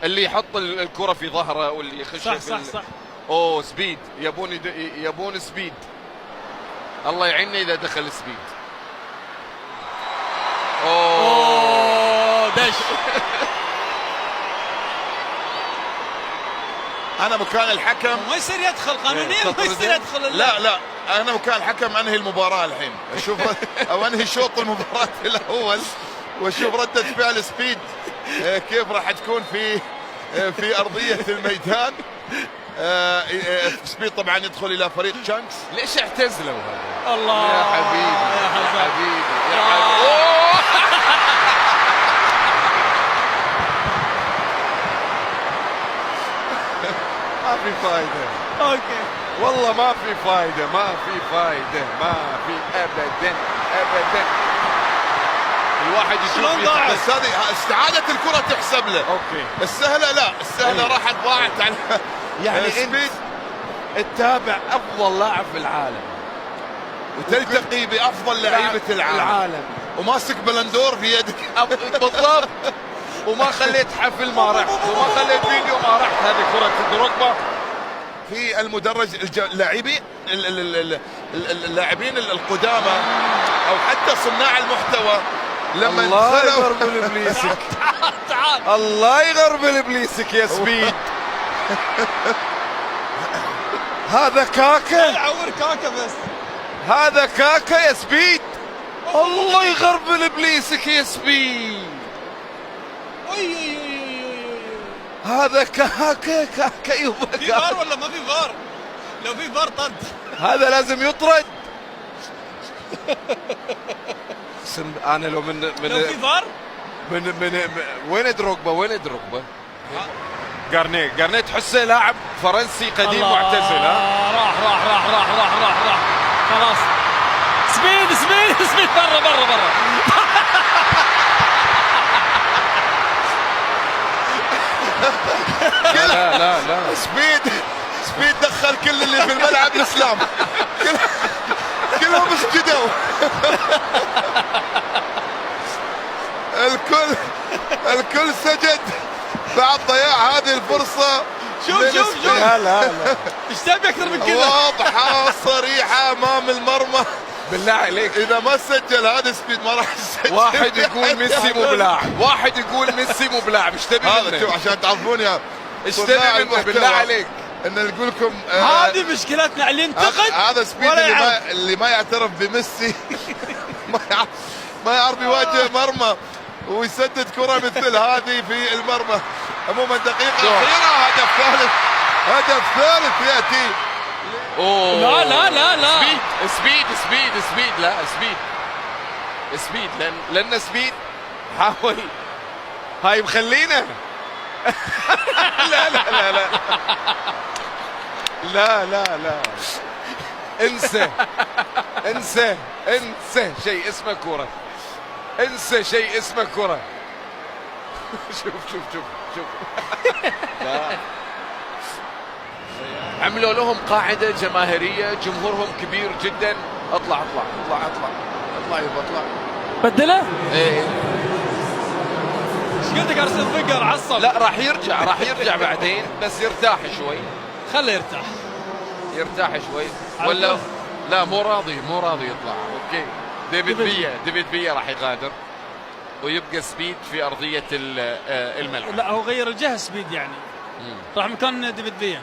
اللي يحط الكرة في ظهره واللي يخش صح صح صح. اوه سبيد، يبون سبيد. الله يعيننا اذا دخل سبيد. اوه دش. انا مكان الحكم ما يصير يدخل قانونيا، ما يصير يدخل. لا انا مكان الحكم انهي المباراه الحين، اشوف او انهي شوط المباراه الاول واشوف رده فعل سبيد كيف راح تكون في ارضيه الميدان. سبيد طبعا يدخل الى فريق تشانكس. ليش اعتزلوا هذا؟ الله يا حبيبي يا حبيبي يا حبيبي. ما في فايدة. اوكي والله ما في فايدة، ما في فايدة، ما في ابدا ابدا. الواحد شلون يشوف ضاعت؟ بس هذه استعاده الكره تحسب له. اوكي السهله لا، السهله راحت ضاعت على يعني سبيد. انت تتابع افضل لاعب في العالم وتلتقي بافضل لعيبه العالم وماسك بلندور في يدك. بالضبط. وما خليت حفل ما رحت، وما خليت فيديو ما رحت. هذه كرة دروجبا في المدرج اللاعبين القدامى او حتى صناع المحتوى لما الله دخلوا يغربل ابليسك. تعال. الله يغربل ابليسك يا سبيد. هذا كاكا، يعور كاكا بس. هذا كاكا يا سبيد. الله يغربل ابليسك يا سبيد. هذا كاكا يبا في فار ولا ما في فار؟ لو في فار طرد. هذا لازم يطرد. انا لو لو في فار من وين دروجبا؟ وين دروجبا؟ قرنيه تحسه لاعب فرنسي قديم معتزل. ها راح خلاص. سبيد برا. لا سبيد دخل كل اللي في الملعب الاسلام. كلهم اسجدوا. الكل سجد بعد ضياع هذه الفرصة. شوف لا ايش تبي اكثر من كذا؟ واضحة صريحة امام المرمى. بالله عليك اذا ما سجل هذا سبيد ما راح يسجل. واحد يقول ميسي مو بلاعب، واحد يقول ميسي مو بلاعب. ايش تبي هذا شوف منه؟ عشان تعرفون يا ايش تبي منه بالله عليك؟ ان نقول لكم هذه مشكلتنا، اللي ينتقد هذا سبيد اللي ما يعترف بميسي. ما يعرف يواجه مرمى ويسدد كرة مثل هذه في المرمى. عموما دقيقة أخيرة، هدف ثالث يأتي. أوه. لا سبيد لأن سبيد حاول. هاي مخلينا. لا انسى شيء اسمه كرة. انسى شيء اسمه كرة. شوف لا. عملوا لهم قاعدة جماهيرية، جمهورهم كبير جدا. اطلع يبا اطلع. بدله؟ ايه ايش قلت لك ارسل فقر عصب؟ لا راح يرجع بعدين، بس يرتاح شوي. خله يرتاح شوي ولا لا. مو راضي يطلع. اوكي ديفيد فيا راح يغادر ويبقى سبيد في ارضيه الملعب. لا هو غير الجهه سبيد يعني. راح مكان ديفيد فيا.